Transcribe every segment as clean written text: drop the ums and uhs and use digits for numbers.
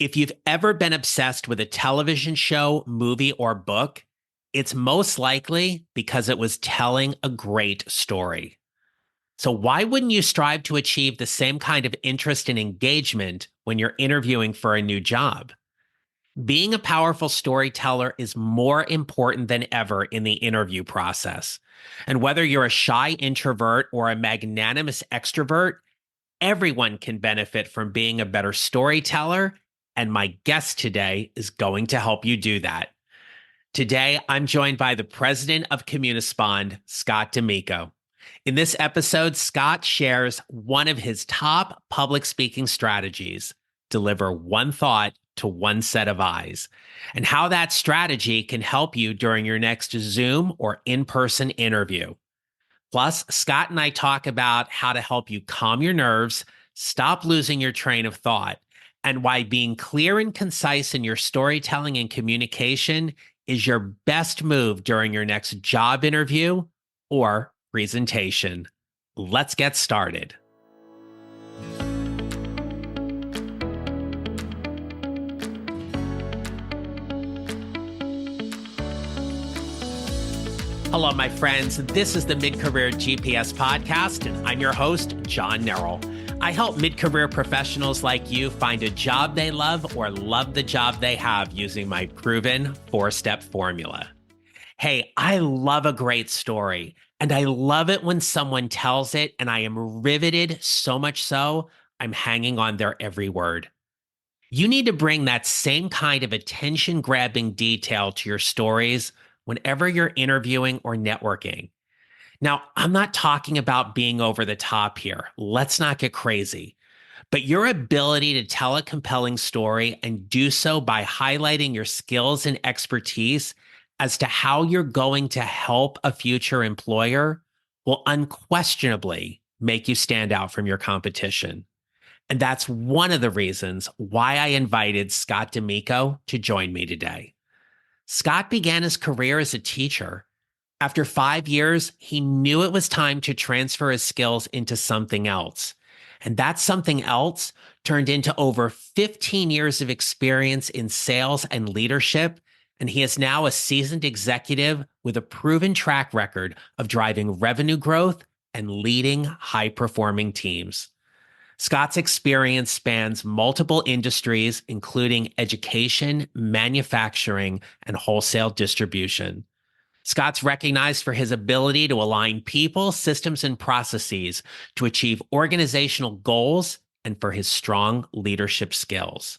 If you've ever been obsessed with a television show, movie, or book, it's most likely because it was telling a great story. So, why wouldn't you strive to achieve the same kind of interest and engagement when you're interviewing for a new job? Being a powerful storyteller is more important than ever in the interview process. And whether you're a shy introvert or a magnanimous extrovert, everyone can benefit from being a better storyteller. And my guest today is going to help you do that. Today, I'm joined by the President of Communispond, Scott D'Amico. In this episode, Scott shares one of his top public speaking strategies: deliver one thought to one set of eyes, and how that strategy can help you during your next Zoom or in person interview. Plus, Scott and I talk about how to help you calm your nerves, stop losing your train of thought, and why being clear and concise in your storytelling and communication is your best move during your next job interview or presentation. Let's get started. Hello, my friends. This is the Mid-Career GPS podcast, and I'm your host, John Nerrell. I help mid-career professionals like you find a job they love or love the job they have using my proven four-step formula. Hey, I love a great story, and I love it when someone tells it, and I am riveted so much so, I'm hanging on their every word. You need to bring that same kind of attention-grabbing detail to your stories whenever you're interviewing or networking. Now, I'm not talking about being over the top here. Let's not get crazy. But your ability to tell a compelling story and do so by highlighting your skills and expertise as to how you're going to help a future employer will unquestionably make you stand out from your competition. And that's one of the reasons why I invited Scott D'Amico to join me today. Scott began his career as a teacher. After 5 years, he knew it was time to transfer his skills into something else. And that something else turned into over 15 years of experience in sales and leadership. And he is now a seasoned executive with a proven track record of driving revenue growth and leading high-performing teams. Scott's experience spans multiple industries, including education, manufacturing, and wholesale distribution. Scott's recognized for his ability to align people, systems, and processes to achieve organizational goals and for his strong leadership skills.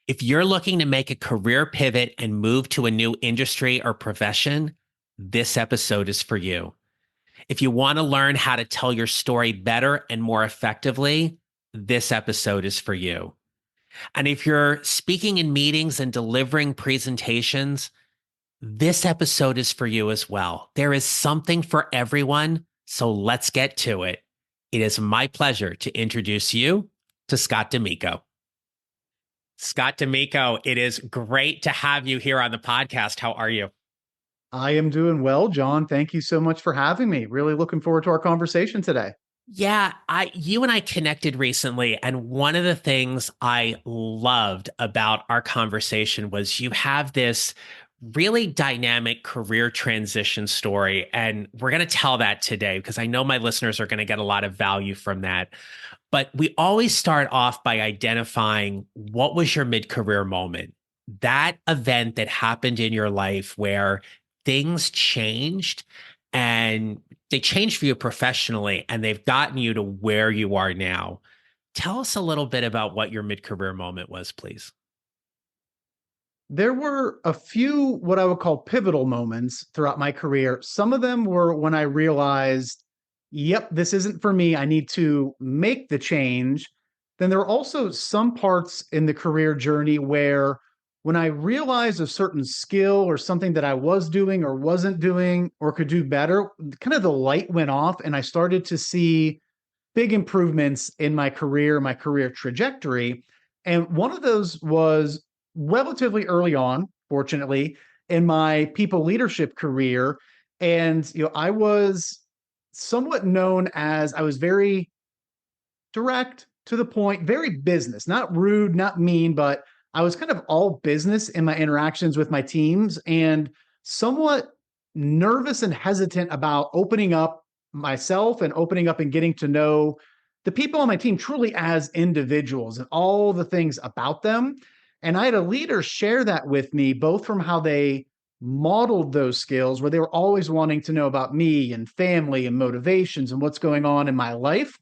If you're looking to make a career pivot and move to a new industry or profession, this episode is for you. If you want to learn how to tell your story better and more effectively, this episode is for you. And if you're speaking in meetings and delivering presentations, this episode is for you as well. There is something for everyone, so let's get to it. It is my pleasure to introduce you to Scott D'Amico. Scott D'Amico, it is great to have you here on the podcast. How are you? I am doing well, John. Thank you so much for having me. Really looking forward to our conversation today. Yeah, you and I connected recently, and one of the things I loved about our conversation was you have this really dynamic career transition story, and we're going to tell that today because I know my listeners are going to get a lot of value from that. But we always start off by identifying what was your mid-career moment, that event that happened in your life where things changed and they changed for you professionally and they've gotten you to where you are now. Tell us a little bit about what your mid-career moment was, please. There were a few what I would call pivotal moments throughout my career. Some of them were when I realized, yep, this isn't for me. I need to make the change. Then there are also some parts in the career journey where when I realized a certain skill or something that I was doing or wasn't doing or could do better, kind of the light went off and I started to see big improvements in my career trajectory. And one of those was relatively early on, fortunately, in my people leadership career. And I was somewhat known as I was very direct, to the point, very business, not rude, not mean, but I was kind of all business in my interactions with my teams and somewhat nervous and hesitant about opening up myself and opening up and getting to know the people on my team truly as individuals and all the things about them. And I had a leader share that with me, both from how they modeled those skills, where they were always wanting to know about me and family and motivations and what's going on in my life.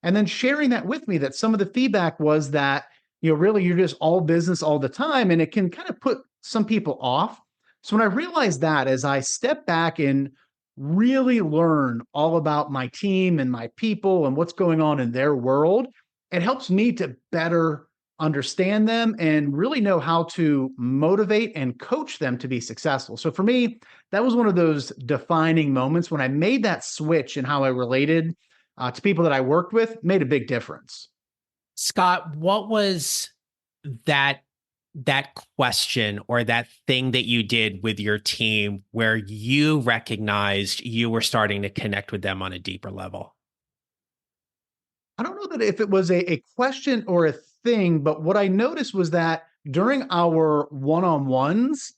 And then sharing that with me, that some of the feedback was that, really you're just all business all the time. And it can kind of put some people off. So when I realized that, as I step back and really learn all about my team and my people and what's going on in their world, it helps me to better understand them and really know how to motivate and coach them to be successful. So for me, that was one of those defining moments when I made that switch in how I related to people that I worked with, made a big difference. Scott, what was that that question or that thing that you did with your team where you recognized you were starting to connect with them on a deeper level? I don't know that if it was a question or a thing, but what I noticed was that during our one-on-ones,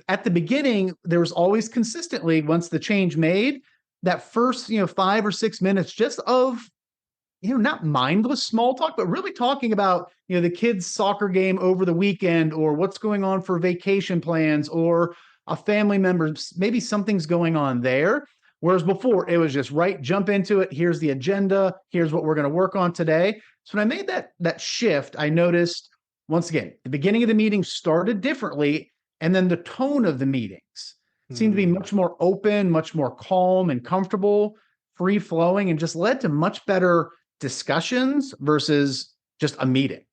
at the beginning, there was always consistently, once the change made, that first, 5 or 6 minutes just of not mindless small talk, but really talking about, the kids' soccer game over the weekend or what's going on for vacation plans or a family member, maybe something's going on there. Whereas before it was just right, jump into it. Here's the agenda. Here's what we're going to work on today. So when I made that shift, I noticed once again, the beginning of the meeting started differently. And then the tone of the meetings seemed to be much more open, much more calm and comfortable, free flowing, and just led to much better discussions versus just a meeting.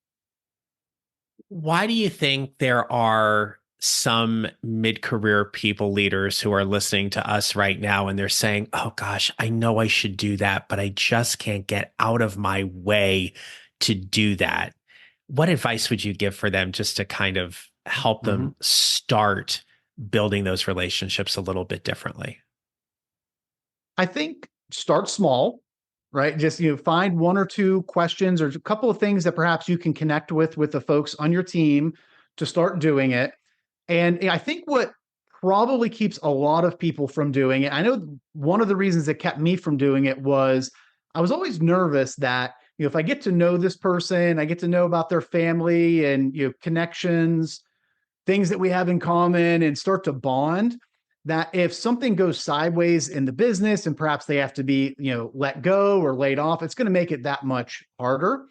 Why do you think there are some mid-career people leaders who are listening to us right now and they're saying, oh gosh, I know I should do that, but I just can't get out of my way to do that? What advice would you give for them just to kind of help them start building those relationships a little bit differently? I think start small, right? Just, find one or two questions or a couple of things that perhaps you can connect with the folks on your team to start doing it. And I think what probably keeps a lot of people from doing it, I know one of the reasons that kept me from doing it was I was always nervous that, if I get to know this person, I get to know about their family and, connections, things that we have in common and start to bond, that if something goes sideways in the business and perhaps they have to be, let go or laid off, it's going to make it that much harder.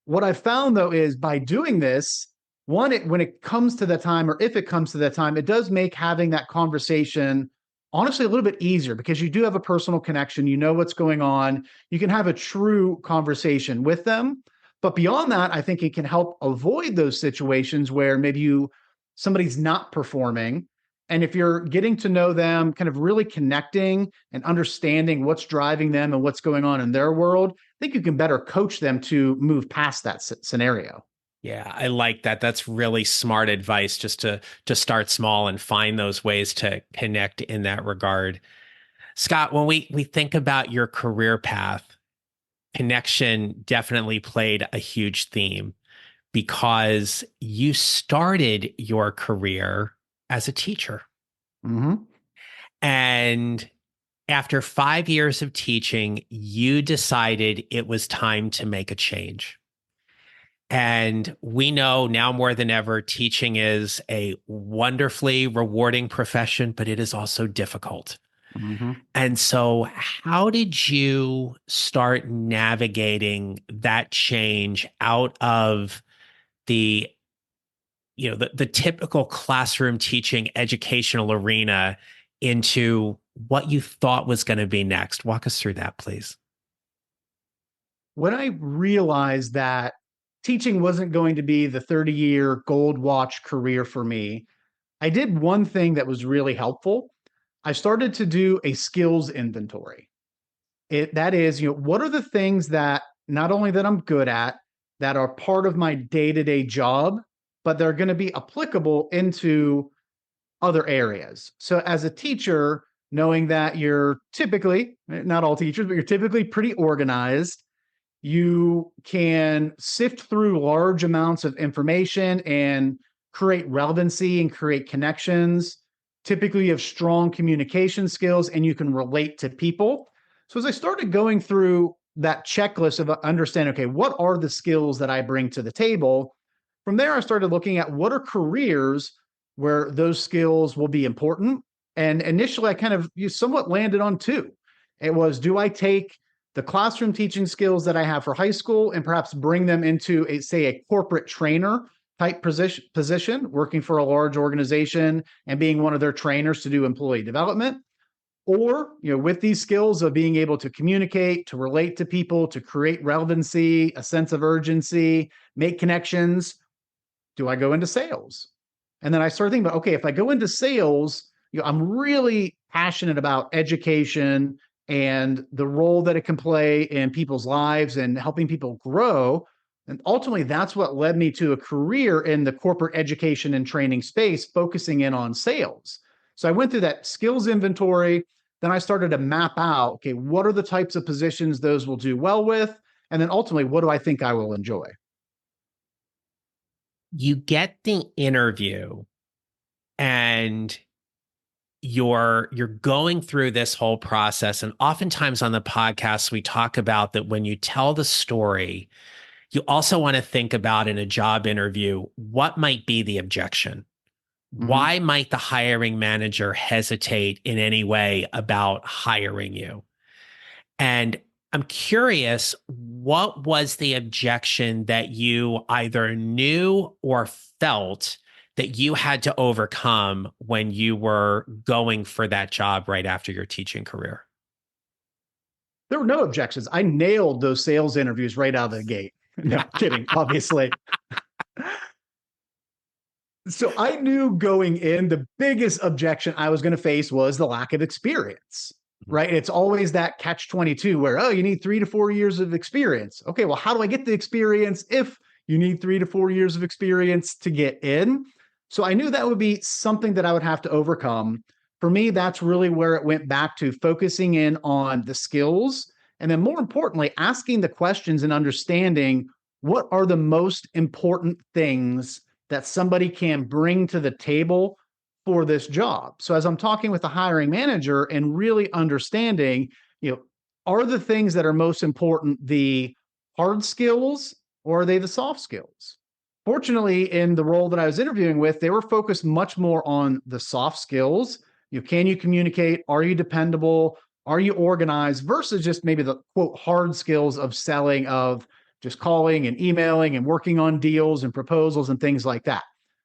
What I found though is by doing this, one, when it comes to that time, or if it comes to that time, it does make having that conversation honestly a little bit easier because you do have a personal connection. You know what's going on. You can have a true conversation with them. But beyond that, I think it can help avoid those situations where maybe somebody's not performing. And if you're getting to know them, kind of really connecting and understanding what's driving them and what's going on in their world, I think you can better coach them to move past that scenario. Yeah, I like that. That's really smart advice, just to start small and find those ways to connect in that regard. Scott, when we think about your career path, connection definitely played a huge theme because you started your career as a teacher. Mm-hmm. And after 5 years of teaching, you decided it was time to make a change. And we know now more than ever, teaching is a wonderfully rewarding profession, but it is also difficult. Mm-hmm. And so, how did you start navigating that change out of the, the typical classroom teaching educational arena into what you thought was going to be next? Walk us through that, please. When I realized that teaching wasn't going to be the 30-year gold watch career for me, I did one thing that was really helpful. I started to do a skills inventory. That is, what are the things that not only that I'm good at, that are part of my day-to-day job, but they're going to be applicable into other areas. So as a teacher, knowing that you're typically, not all teachers, but you're typically pretty organized, You can sift through large amounts of information and create relevancy and create connections. Typically, you have strong communication skills and you can relate to people. So, as I started going through that checklist of understanding, okay, what are the skills that I bring to the table? From there, I started looking at what are careers where those skills will be important. And initially, I kind of you somewhat landed on two. It was, do I take the classroom teaching skills that I have for high school and perhaps bring them into a, say, a corporate trainer type position, working for a large organization and being one of their trainers to do employee development? Or, with these skills of being able to communicate, to relate to people, to create relevancy, a sense of urgency, make connections, do I go into sales? And then I started thinking about, okay, if I go into sales, I'm really passionate about education and the role that it can play in people's lives and helping people grow. And ultimately, that's what led me to a career in the corporate education and training space, focusing in on sales. So I went through that skills inventory. Then I started to map out, okay, what are the types of positions those will do well with? And then ultimately, what do I think I will enjoy? You get the interview and you're going through this whole process, and oftentimes on the podcast we talk about that when you tell the story, you also want to think about in a job interview, what might be the objection? Mhm. Why might the hiring manager hesitate in any way about hiring you? And I'm curious, what was the objection that you either knew or felt that you had to overcome when you were going for that job right after your teaching career? There were no objections. I nailed those sales interviews right out of the gate. No, kidding, obviously. So I knew going in, the biggest objection I was going to face was the lack of experience, right? It's always that catch 22 where, oh, you need 3 to 4 years of experience. Okay, well, how do I get the experience if you need 3 to 4 years of experience to get in? So I knew that would be something that I would have to overcome. For me, that's really where it went back to focusing in on the skills. And then more importantly, asking the questions and understanding what are the most important things that somebody can bring to the table for this job. So as I'm talking with the hiring manager and really understanding, are the things that are most important the hard skills or are they the soft skills? Fortunately, in the role that I was interviewing with, they were focused much more on the soft skills. Can you communicate? Are you dependable? Are you organized? Versus just maybe the quote hard skills of selling, of just calling and emailing and working on deals and proposals and things like that.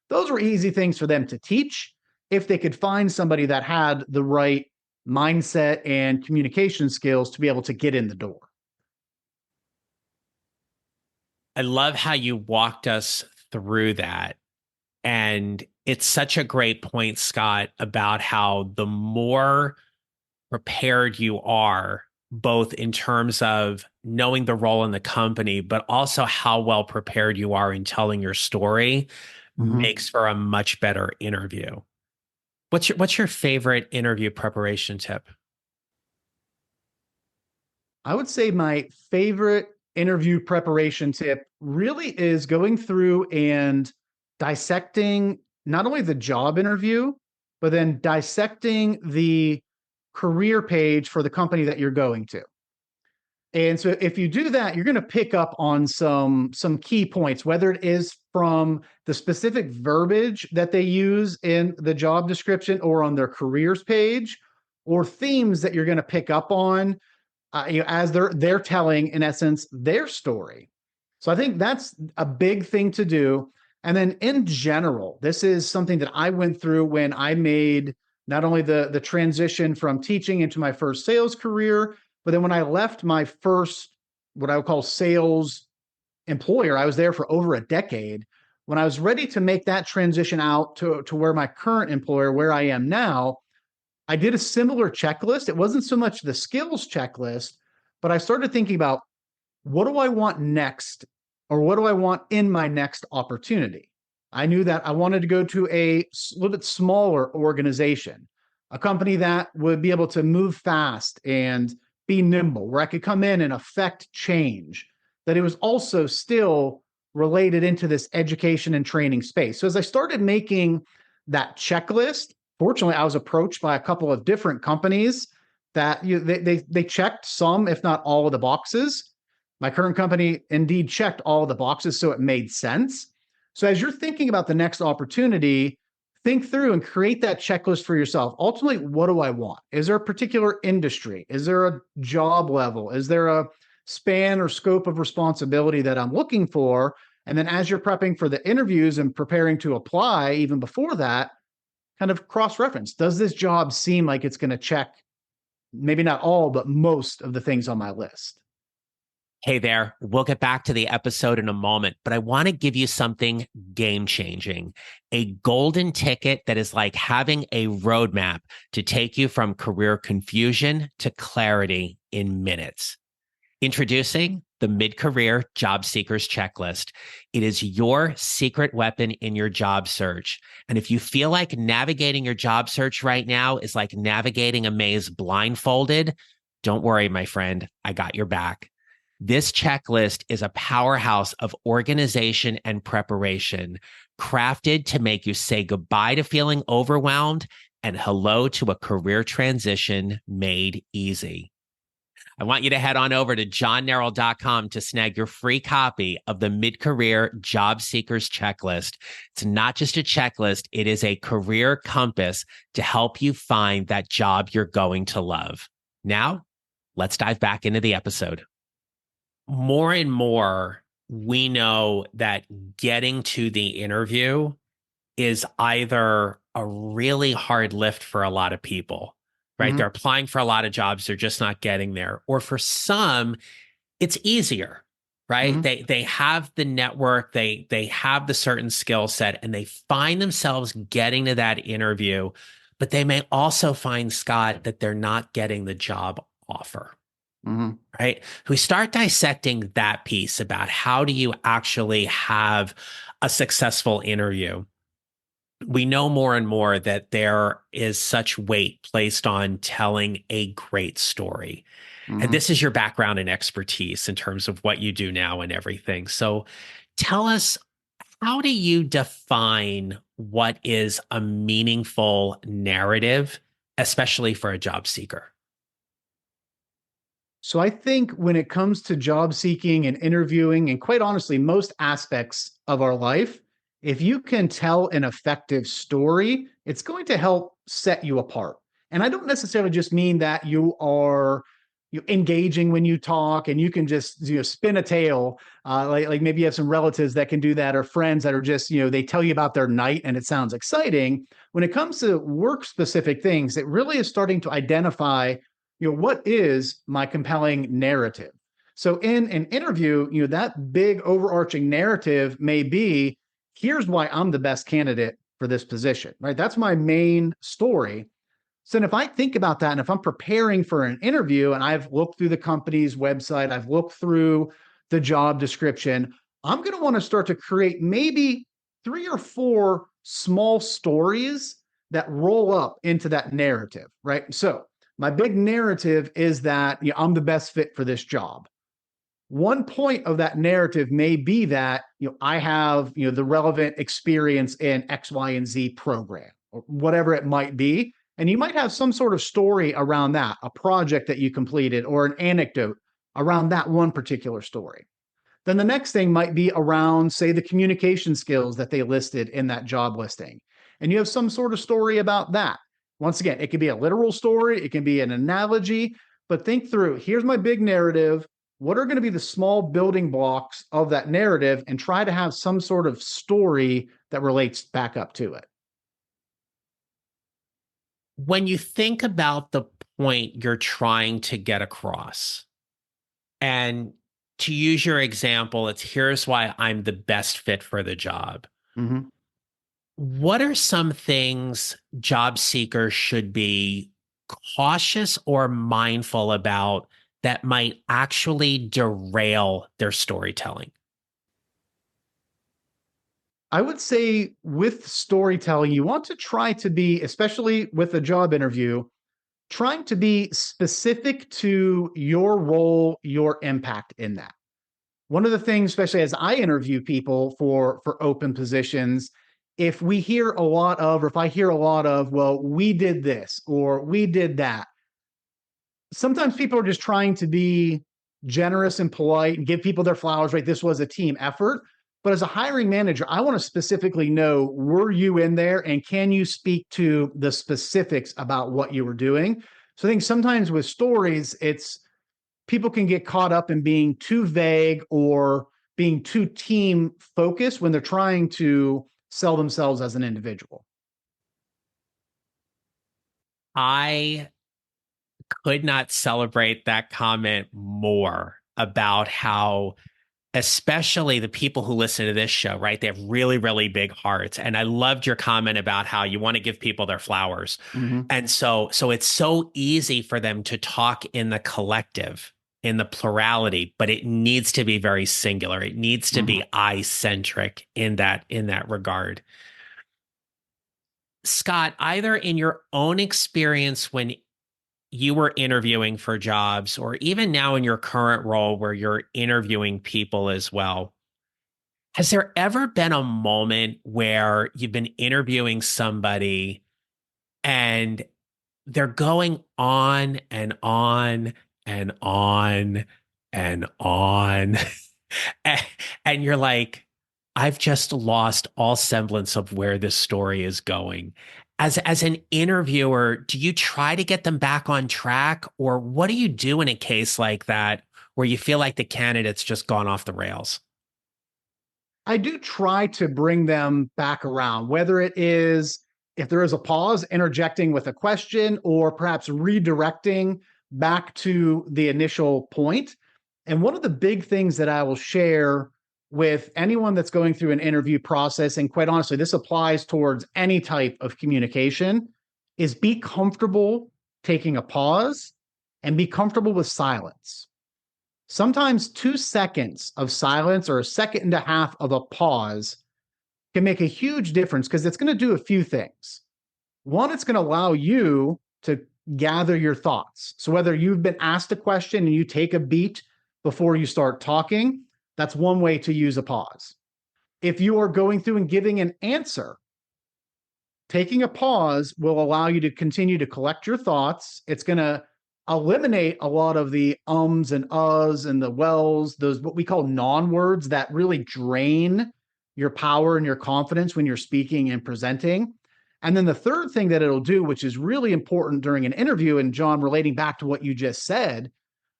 Those were easy things for them to teach if they could find somebody that had the right mindset and communication skills to be able to get in the door. I love how you walked us through that. And it's such a great point, Scott, about how the more prepared you are, both in terms of knowing the role in the company, but also how well prepared you are in telling your story, Mhm. makes for a much better interview. What's your favorite interview preparation tip? I would say my favorite interview preparation tip really is going through and dissecting not only the job interview, but then dissecting the career page for the company that you're going to. And so if you do that, you're going to pick up on some key points, whether it is from the specific verbiage that they use in the job description or on their careers page, or themes that you're going to pick up on as they're telling, in essence, their story. So I think that's a big thing to do. And then in general, this is something that I went through when I made not only the transition from teaching into my first sales career, but then when I left my first, what I would call sales employer, I was there for over a decade. When I was ready to make that transition out to where my current employer, where I am now, I did a similar checklist. It wasn't so much the skills checklist, but I started thinking about what do I want next or what do I want in my next opportunity? I knew that I wanted to go to a little bit smaller organization, a company that would be able to move fast and be nimble, where I could come in and affect change. that it was also still related into this education and training space. So as I started making that checklist, fortunately, I was approached by a couple of different companies that they checked some, if not all, of the boxes. My current company indeed checked all of the boxes, so it made sense. So as you're thinking about the next opportunity, think through and create that checklist for yourself. Ultimately, what do I want? Is there a particular industry? Is there a job level? Is there a span or scope of responsibility that I'm looking for? And then as you're prepping for the interviews and preparing to apply, even before that, kind of cross-reference. Does this job seem like it's going to check maybe not all, but most of the things on my list? Hey there, we'll get back to the episode in a moment, but I want to give you something game changing, a golden ticket that is like having a roadmap to take you from career confusion to clarity in minutes. Introducing the Mid-Career Job Seekers Checklist. It is your secret weapon in your job search. And if you feel like navigating your job search right now is like navigating a maze blindfolded, don't worry, my friend, I got your back. This checklist is a powerhouse of organization and preparation, crafted to make you say goodbye to feeling overwhelmed and hello to a career transition made easy. I want you to head on over to johnneral.com to snag your free copy of the Mid-Career Job Seekers Checklist. It's not just a checklist, it is a career compass to help you find that job you're going to love. Now, let's dive back into the episode. More and more, we know that getting to the interview is either a really hard lift for a lot of people, right? Mhm. They're applying for a lot of jobs, they're just not getting there. Or for some, it's easier, right? Mhm. They have the network, they have the certain skill set, and they find themselves getting to that interview, but they may also find, Scott, that they're not getting the job offer. Mhm. Right? We start dissecting that piece about how do you actually have a successful interview. We know more and more that there is such weight placed on telling a great story. And Mhm. this is your background and expertise in terms of what you do now and everything. So tell us, how do you define what is a meaningful narrative, especially for a job seeker? So I think when it comes to job seeking and interviewing, and quite honestly, most aspects of our life, if you can tell an effective story, it's going to help set you apart. And I don't necessarily just mean that you engaging when you talk and you can just spin a tale. Like maybe you have some relatives that can do that, or friends that are just they tell you about their night and it sounds exciting. When it comes to work specific things, it really is starting to identify what is my compelling narrative. So in an interview, that big overarching narrative may be, here's why I'm the best candidate for this position, right? That's my main story. So if I think about that, and if I'm preparing for an interview and I've looked through the company's website, I've looked through the job description, I'm going to want to start to create maybe 3 or 4 small stories that roll up into that narrative, right? So my big narrative is that I'm the best fit for this job. One point of that narrative may be that I have the relevant experience in X, Y, and Z program, or whatever it might be. And you might have some sort of story around that, a project that you completed, or an anecdote around that one particular story. Then the next thing might be around, say, the communication skills that they listed in that job listing. And you have some sort of story about that. Once again, it can be a literal story, it can be an analogy, but think through, here's my big narrative. What are going to be the small building blocks of that narrative, and try to have some sort of story that relates back up to it. When you think about the point you're trying to get across, and to use your example, it's here's why I'm the best fit for the job. Mhm. What are some things job seekers should be cautious or mindful about that might actually derail their storytelling? I would say with storytelling, you want to try to be, especially with a job interview, trying to be specific to your role, your impact in that. One of the things, especially as I interview people for open positions, if we hear a lot of, or if I hear a lot of, well, we did this or we did that, sometimes people are just trying to be generous and polite and give people their flowers, right? This was a team effort. But as a hiring manager, I want to specifically know, were you in there and can you speak to the specifics about what you were doing? So I think sometimes with stories, it's people can get caught up in being too vague or being too team focused when they're trying to sell themselves as an individual. I could not celebrate that comment more about how, especially the people who listen to this show, right? They have really, really big hearts. And I loved your comment about how you want to give people their flowers. Mm-hmm. And so it's so easy for them to talk in the collective, in the plurality, but it needs to be very singular. It needs to Mm-hmm. be I-centric in that regard. Scott, either in your own experience when you were interviewing for jobs, or even now in your current role where you're interviewing people as well, has there ever been a moment where you've been interviewing somebody and they're going on and on and on and on, and, and you're like, I've just lost all semblance of where this story is going? As an interviewer, do you try to get them back on track, or what do you do in a case like that where you feel like the candidate's just gone off the rails? I do try to bring them back around, whether it is if there is a pause, interjecting with a question, or perhaps redirecting back to the initial point. And one of the big things that I will share with anyone that's going through an interview process, and quite honestly, this applies towards any type of communication, is be comfortable taking a pause and be comfortable with silence. Sometimes 2 seconds of silence or a second and a half of a pause can make a huge difference because it's going to do a few things. One, it's going to allow you to gather your thoughts. So, whether you've been asked a question and you take a beat before you start talking, that's one way to use a pause. If you are going through and giving an answer, taking a pause will allow you to continue to collect your thoughts. It's going to eliminate a lot of the ums and uhs and the wells, those what we call non-words that really drain your power and your confidence when you're speaking and presenting. And then the third thing that it'll do, which is really important during an interview, and John, relating back to what you just said,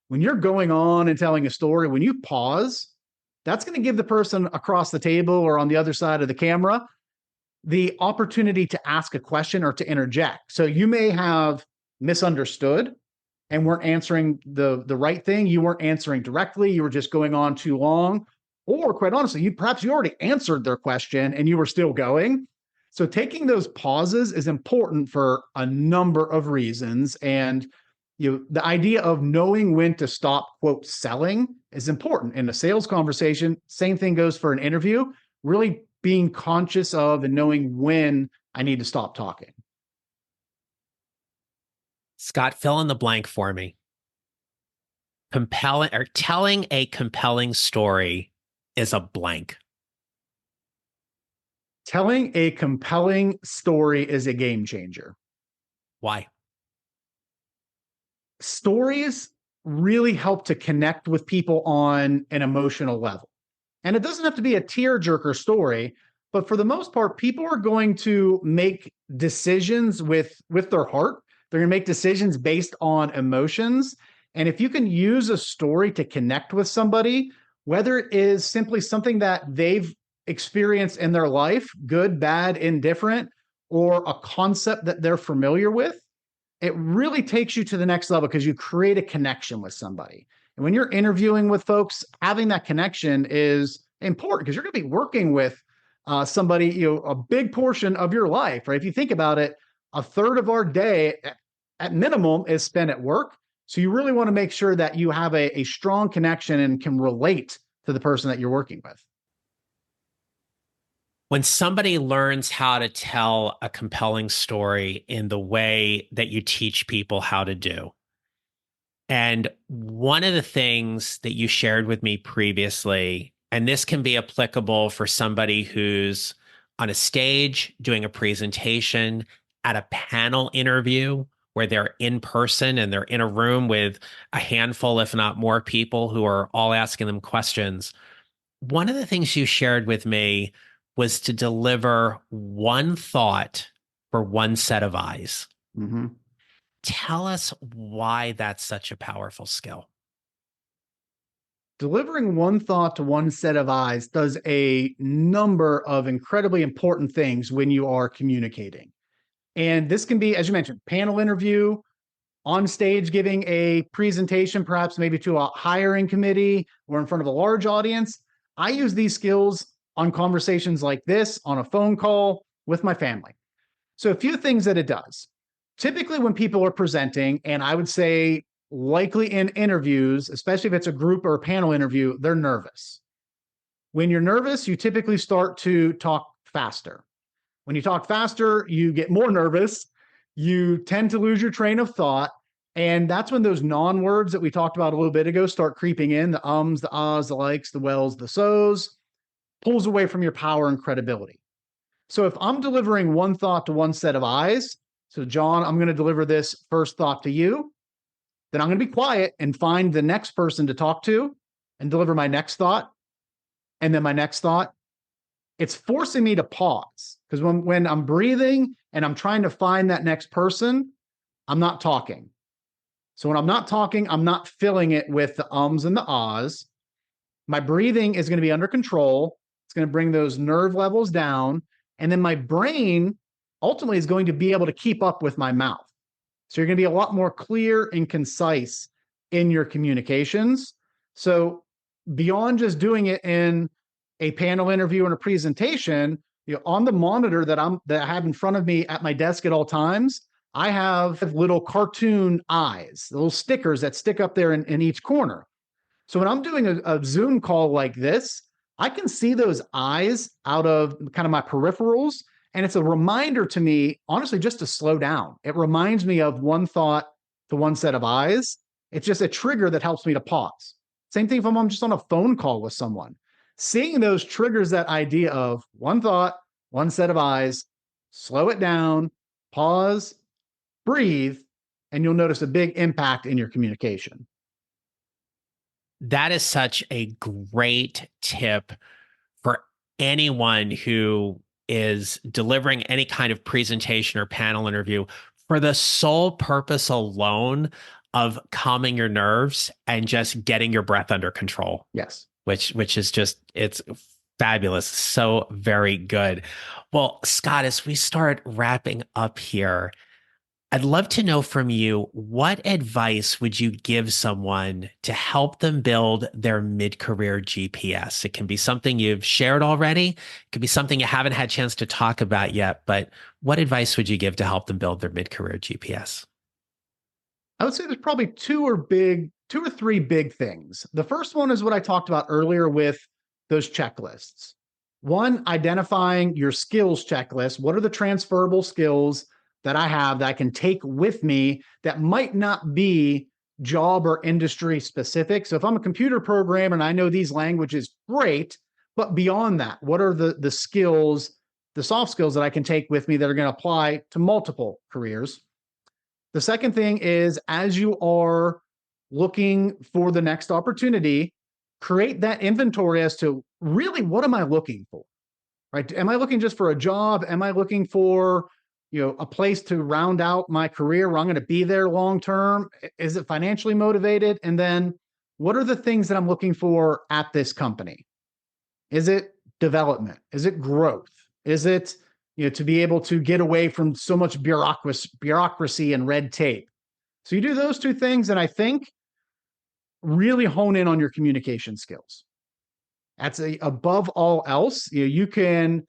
when you're going on and telling a story, when you pause, that's going to give the person across the table or on the other side of the camera the opportunity to ask a question or to interject. So you may have misunderstood and weren't answering the right thing. You weren't answering directly. You were just going on too long. Or quite honestly, you already answered their question and you were still going. So taking those pauses is important for a number of reasons. And the idea of knowing when to stop, quote, selling is important in a sales conversation. Same thing goes for an interview. Really being conscious of and knowing when I need to stop talking. Scott, fill in the blank for me. Compelling, or telling a compelling story is a blank. Telling a compelling story is a game changer. Why? Stories really help to connect with people on an emotional level. And it doesn't have to be a tearjerker story, but for the most part, people are going to make decisions with their heart. They're going to make decisions based on emotions. And if you can use a story to connect with somebody, whether it is simply something that they've experienced in their life, good, bad, indifferent, or a concept that they're familiar with, it really takes you to the next level because you create a connection with somebody. And when you're interviewing with folks, having that connection is important because you're going to be working with somebody, a big portion of your life, right? If you think about it, a third of our day at minimum is spent at work. So you really want to make sure that you have a strong connection and can relate to the person that you're working with. When somebody learns how to tell a compelling story in the way that you teach people how to do, And one of the things that you shared with me previously, and this can be applicable for somebody who's on a stage doing a presentation, at a panel interview where they're in person and they're in a room with a handful, if not more people who are all asking them questions. One of the things you shared with me was to deliver one thought for one set of eyes. Mm-hmm. Tell us why that's such a powerful skill. Delivering one thought to one set of eyes does a number of incredibly important things when you are communicating. And this can be, as you mentioned, panel interview, on stage giving a presentation, perhaps maybe to a hiring committee or in front of a large audience. I use these skills on conversations like this, on a phone call with my family. So a few things that it does. Typically when people are presenting, and I would say likely in interviews, especially if it's a group or a panel interview, they're nervous. When you're nervous, you typically start to talk faster. When you talk faster, you get more nervous. You tend to lose your train of thought. And that's when those non-words that we talked about a little bit ago start creeping in, the ums, the ahs, the likes, the wells, the so's, pulls away from your power and credibility. So if I'm delivering one thought to one set of eyes, so John, I'm going to deliver this first thought to you, then I'm going to be quiet and find the next person to talk to and deliver my next thought, and then my next thought. It's forcing me to pause, because when I'm breathing and I'm trying to find that next person, I'm not talking. So when I'm not talking, I'm not filling it with the ums and the ahs. My breathing is going to be under control. It's going to bring those nerve levels down. And then my brain ultimately is going to be able to keep up with my mouth. So you're going to be a lot more clear and concise in your communications. So beyond just doing it in a panel interview and a presentation, on the monitor that I have in front of me at my desk at all times, I have little cartoon eyes, little stickers that stick up there in each corner. So when I'm doing a Zoom call like this, I can see those eyes out of kind of my peripherals. And it's a reminder to me, honestly, just to slow down. It reminds me of one thought to one set of eyes. It's just a trigger that helps me to pause. Same thing if I'm just on a phone call with someone. Seeing those triggers that idea of one thought, one set of eyes, slow it down, pause, breathe, and you'll notice a big impact in your communication. That is such a great tip for anyone who is delivering any kind of presentation or panel interview for the sole purpose alone of calming your nerves and just getting your breath under control. Yes. Which is just, it's fabulous. So very good. Well, Scott, as we start wrapping up here, I'd love to know from you, what advice would you give someone to help them build their mid-career GPS? It can be something you've shared already. It could be something you haven't had a chance to talk about yet, but what advice would you give to help them build their mid-career GPS? I would say there's probably two or three big things. The first one is what I talked about earlier with those checklists. One, identifying your skills checklist. What are the transferable skills that I have that I can take with me that might not be job or industry specific? So if I'm a computer programmer and I know these languages, great. But beyond that, what are the skills, the soft skills that I can take with me that are going to apply to multiple careers? The second thing is, as you are looking for the next opportunity, create that inventory as to really what am I looking for, right? Am I looking just for a job? Am I looking for, a place to round out my career where I'm going to be there long term? Is it financially motivated? And then what are the things that I'm looking for at this company? Is it development? Is it growth? Is it, to be able to get away from so much bureaucracy and red tape? So you do those two things, and I think really hone in on your communication skills. That's above all else. You can,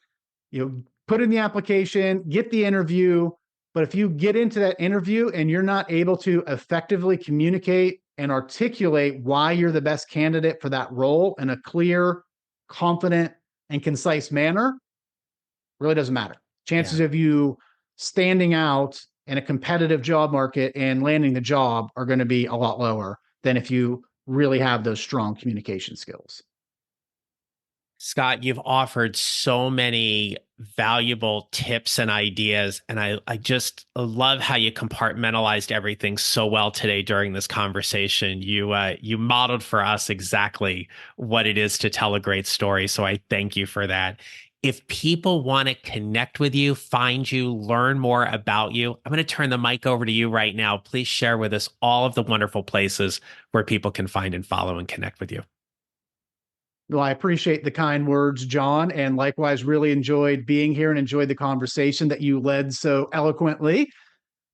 put in the application, get the interview, but if you get into that interview and you're not able to effectively communicate and articulate why you're the best candidate for that role in a clear, confident, and concise manner, really doesn't matter. Chances Yeah. of you standing out in a competitive job market, and landing the job are going to be a lot lower than if you really have those strong communication skills. Scott, you've offered so many valuable tips and ideas, and I just love how you compartmentalized everything so well today during this conversation. You modeled for us exactly what it is to tell a great story, so I thank you for that. If people want to connect with you, find you, learn more about you, I'm going to turn the mic over to you right now. Please share with us all of the wonderful places where people can find and follow and connect with you. Well, I appreciate the kind words, John, and likewise really enjoyed being here and enjoyed the conversation that you led so eloquently.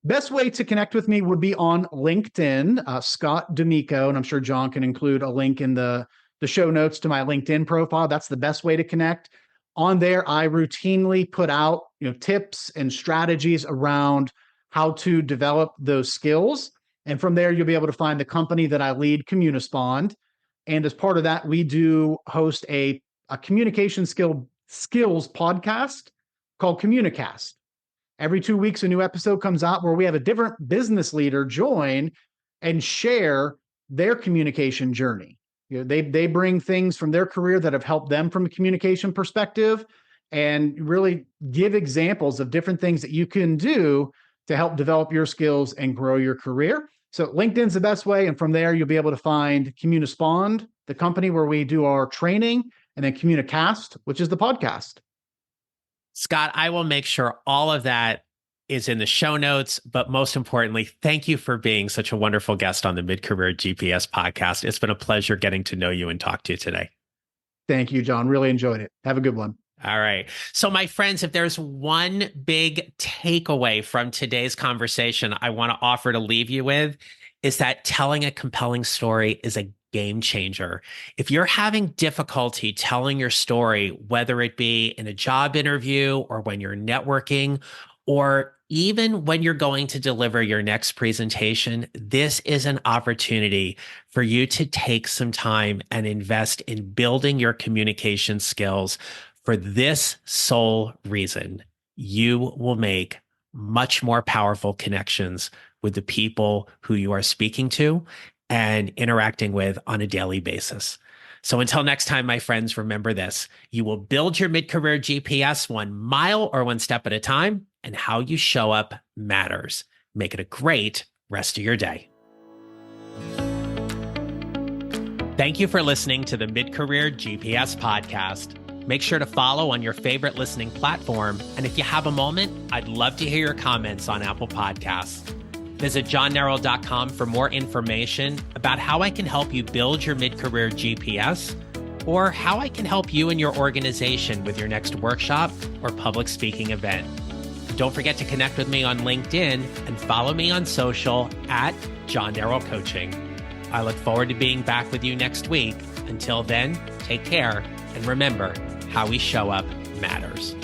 Best way to connect with me would be on LinkedIn, Scott D'Amico, and I'm sure John can include a link in the show notes to my LinkedIn profile. That's the best way to connect. On there, I routinely put out tips and strategies around how to develop those skills. And from there, you'll be able to find the company that I lead, Communispond. And as part of that, we do host a communication skills podcast called Communicast. Every 2 weeks, a new episode comes out where we have a different business leader join and share their communication journey. They bring things from their career that have helped them from a communication perspective and really give examples of different things that you can do to help develop your skills and grow your career. So LinkedIn's the best way. And from there, you'll be able to find Communispond, the company where we do our training, and then Communicast, which is the podcast. Scott, I will make sure all of that is in the show notes. But most importantly, thank you for being such a wonderful guest on the Mid-Career GPS podcast. It's been a pleasure getting to know you and talk to you today. Thank you, John. Really enjoyed it. Have a good one. All right. So my friends, if there's one big takeaway from today's conversation I want to offer to leave you with, is that telling a compelling story is a game changer. If you're having difficulty telling your story, whether it be in a job interview or when you're networking, or even when you're going to deliver your next presentation, this is an opportunity for you to take some time and invest in building your communication skills. For this sole reason, you will make much more powerful connections with the people who you are speaking to and interacting with on a daily basis. So until next time, my friends, remember this: you will build your mid-career GPS 1 mile or 1 step at a time, and how you show up matters. Make it a great rest of your day. Thank you for listening to the Mid-Career GPS podcast. Make sure to follow on your favorite listening platform. And if you have a moment, I'd love to hear your comments on Apple Podcasts. Visit johnnerrell.com for more information about how I can help you build your mid-career GPS, or how I can help you and your organization with your next workshop or public speaking event. Don't forget to connect with me on LinkedIn and follow me on social at John Nerrell Coaching. I look forward to being back with you next week. Until then, take care, and remember, how we show up matters.